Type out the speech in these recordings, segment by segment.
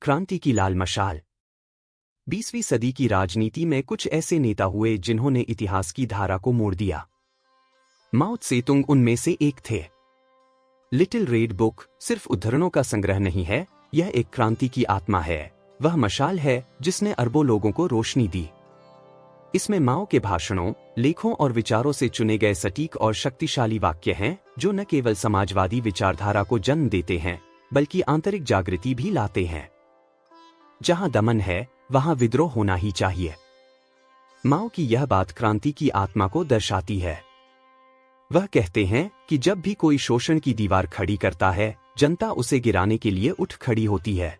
क्रांति की लाल मशाल। 20वीं सदी की राजनीति में कुछ ऐसे नेता हुए जिन्होंने इतिहास की धारा को मोड़ दिया। माओ त्से-तुंग उनमें से एक थे। लिटिल रेड बुक सिर्फ उद्धरणों का संग्रह नहीं है, यह एक क्रांति की आत्मा है। वह मशाल है जिसने अरबों लोगों को रोशनी दी। इसमें माओ के भाषणों, लेखों और विचारों से चुने गए सटीक और शक्तिशाली वाक्य हैं जो न केवल समाजवादी विचारधारा को जन्म देते हैं बल्कि आंतरिक जागृति भी लाते हैं। जहां दमन है वहां विद्रोह होना ही चाहिए। माओ की यह बात क्रांति की आत्मा को दर्शाती है। वह कहते हैं कि जब भी कोई शोषण की दीवार खड़ी करता है, जनता उसे गिराने के लिए उठ खड़ी होती है।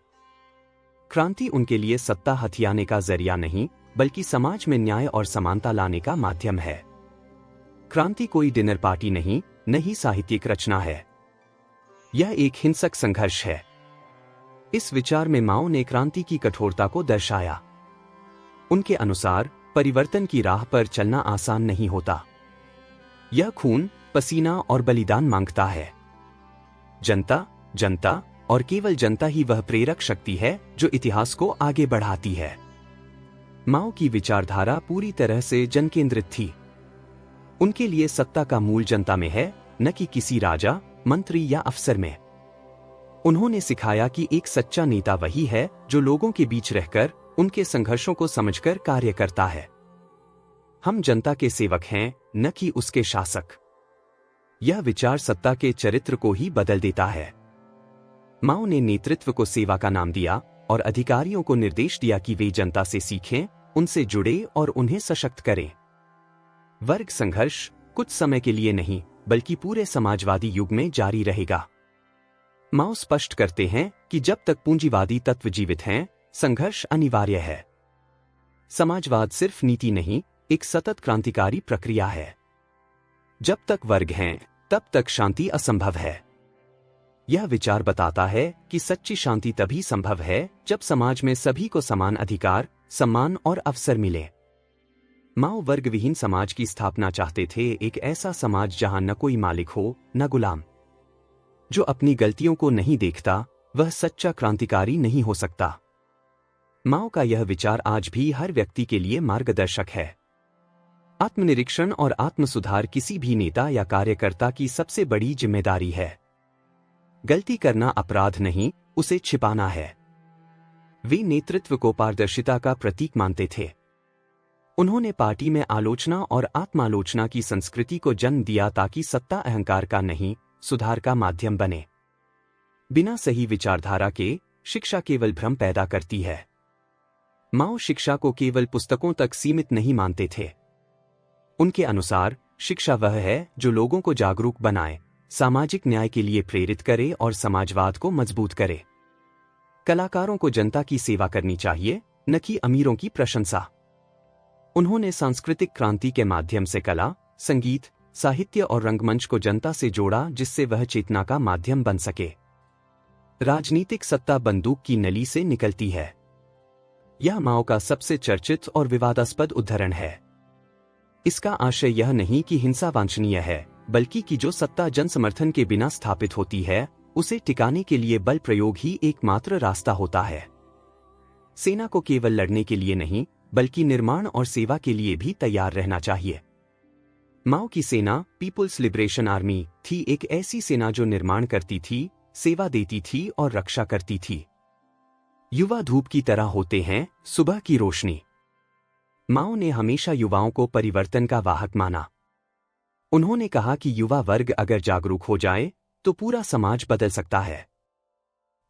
क्रांति उनके लिए सत्ता हथियाने का जरिया नहीं बल्कि समाज में न्याय और समानता लाने का माध्यम है। क्रांति कोई डिनर पार्टी नहीं, न ही साहित्यिक रचना है। यह एक हिंसक संघर्ष है। इस विचार में माओ ने क्रांति की कठोरता को दर्शाया। उनके अनुसार परिवर्तन की राह पर चलना आसान नहीं होता। यह खून, पसीना और बलिदान मांगता है। जनता, जनता और केवल जनता ही वह प्रेरक शक्ति है जो इतिहास को आगे बढ़ाती है। माओ की विचारधारा पूरी तरह से जनकेंद्रित थी। उनके लिए सत्ता का मूल जनता में है, न कि किसी राजा, मंत्री या अफसर में। उन्होंने सिखाया कि एक सच्चा नेता वही है जो लोगों के बीच रहकर उनके संघर्षों को समझकर कार्य करता है। हम जनता के सेवक हैं, न कि उसके शासक। यह विचार सत्ता के चरित्र को ही बदल देता है। माओ ने नेतृत्व को सेवा का नाम दिया और अधिकारियों को निर्देश दिया कि वे जनता से सीखें, उनसे जुड़े और उन्हें सशक्त करें। वर्ग संघर्ष कुछ समय के लिए नहीं बल्कि पूरे समाजवादी युग में जारी रहेगा। माओ स्पष्ट करते हैं कि जब तक पूंजीवादी तत्व जीवित हैं, संघर्ष अनिवार्य है। समाजवाद सिर्फ नीति नहीं, एक सतत क्रांतिकारी प्रक्रिया है। जब तक वर्ग हैं, तब तक शांति असंभव है। यह विचार बताता है कि सच्ची शांति तभी संभव है जब समाज में सभी को समान अधिकार, सम्मान और अवसर मिले। माओ वर्ग विहीन समाज की स्थापना चाहते थे, एक ऐसा समाज जहां न कोई मालिक हो, न गुलाम। जो अपनी गलतियों को नहीं देखता, वह सच्चा क्रांतिकारी नहीं हो सकता। माओ का यह विचार आज भी हर व्यक्ति के लिए मार्गदर्शक है। आत्मनिरीक्षण और आत्मसुधार किसी भी नेता या कार्यकर्ता की सबसे बड़ी जिम्मेदारी है। गलती करना अपराध नहीं, उसे छिपाना है। वे नेतृत्व को पारदर्शिता का प्रतीक मानते थे। उन्होंने पार्टी में आलोचना और आत्मालोचना की संस्कृति को जन्म दिया ताकि सत्ता अहंकार का नहीं, सुधार का माध्यम बने। बिना सही विचारधारा के शिक्षा केवल भ्रम पैदा करती है। माओ शिक्षा को केवल पुस्तकों तक सीमित नहीं मानते थे। उनके अनुसार शिक्षा वह है जो लोगों को जागरूक बनाए, सामाजिक न्याय के लिए प्रेरित करे और समाजवाद को मजबूत करे। कलाकारों को जनता की सेवा करनी चाहिए, न कि अमीरों की प्रशंसा। उन्होंने सांस्कृतिक क्रांति के माध्यम से कला, संगीत, साहित्य और रंगमंच को जनता से जोड़ा जिससे वह चेतना का माध्यम बन सके। राजनीतिक सत्ता बंदूक की नली से निकलती है। यह माओ का सबसे चर्चित और विवादास्पद उद्धरण है। इसका आशय यह नहीं कि हिंसा वांछनीय है, बल्कि कि जो सत्ता जनसमर्थन के बिना स्थापित होती है, उसे टिकाने के लिए बल प्रयोग ही एकमात्र रास्ता होता है। सेना को केवल लड़ने के लिए नहीं, बल्कि निर्माण और सेवा के लिए भी तैयार रहना चाहिए। माओ की सेना पीपुल्स लिबरेशन आर्मी थी, एक ऐसी सेना जो निर्माण करती थी, सेवा देती थी और रक्षा करती थी। युवा धूप की तरह होते हैं, सुबह की रोशनी। माओ ने हमेशा युवाओं को परिवर्तन का वाहक माना। उन्होंने कहा कि युवा वर्ग अगर जागरूक हो जाए तो पूरा समाज बदल सकता है।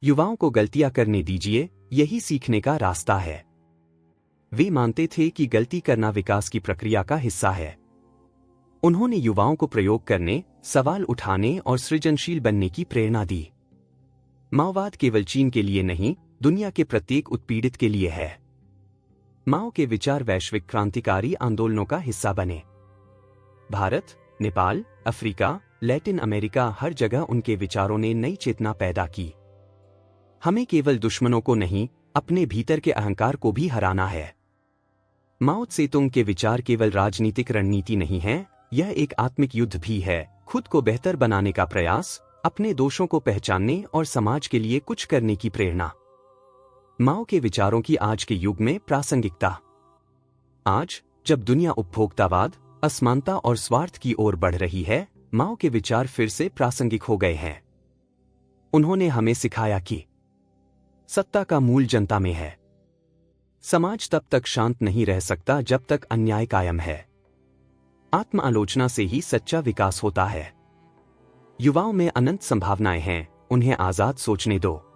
युवाओं को गलतियां करने दीजिए, यही सीखने का रास्ता है। वे मानते थे कि गलती करना विकास की प्रक्रिया का हिस्सा है। उन्होंने युवाओं को प्रयोग करने, सवाल उठाने और सृजनशील बनने की प्रेरणा दी। माओवाद केवल चीन के लिए नहीं, दुनिया के प्रत्येक उत्पीड़ित के लिए है। माओ के विचार वैश्विक क्रांतिकारी आंदोलनों का हिस्सा बने। Bharat, Nepal, Africa, Latin America, हर जगह उनके विचारों ने नई चेतना पैदा की। हमें केवल दुश्मनों को नहीं, अपने भीतर के अहंकार को भी हराना है। माओ त्से-तुंग के विचार केवल राजनीतिक रणनीति नहीं है, यह एक आत्मिक युद्ध भी है। खुद को बेहतर बनाने का प्रयास, अपने दोषों को पहचानने और समाज के लिए कुछ करने की प्रेरणा। माओ के विचारों की आज के युग में प्रासंगिकता। आज जब दुनिया उपभोक्तावाद, असमानता और स्वार्थ की ओर बढ़ रही है, माओ के विचार फिर से प्रासंगिक हो गए हैं। उन्होंने हमें सिखाया कि सत्ता का मूल जनता में है। समाज तब तक शांत नहीं रह सकता जब तक अन्याय कायम है। आत्म आलोचना से ही सच्चा विकास होता है। युवाओं में अनंत संभावनाएं हैं, उन्हें आजाद सोचने दो।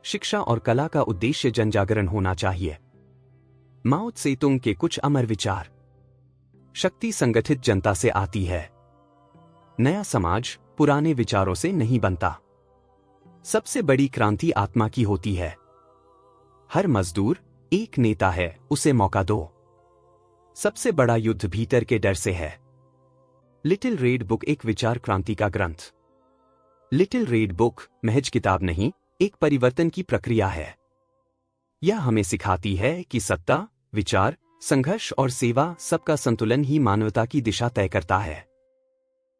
शिक्षा और कला का उद्देश्य जनजागरण होना चाहिए। माओ त्से-तुंग के कुछ अमर विचार। शक्ति संगठित जनता से आती है। नया समाज पुराने विचारों से नहीं बनता। सबसे बड़ी क्रांति आत्मा की होती है। हर मजदूर एक नेता है, उसे मौका दो। सबसे बड़ा युद्ध भीतर के डर से है। लिटिल रेड बुक एक विचार क्रांति का ग्रंथ। लिटिल रेड बुक महज किताब नहीं, एक परिवर्तन की प्रक्रिया है। यह हमें सिखाती है कि सत्ता, विचार, संघर्ष और सेवा सबका संतुलन ही मानवता की दिशा तय करता है।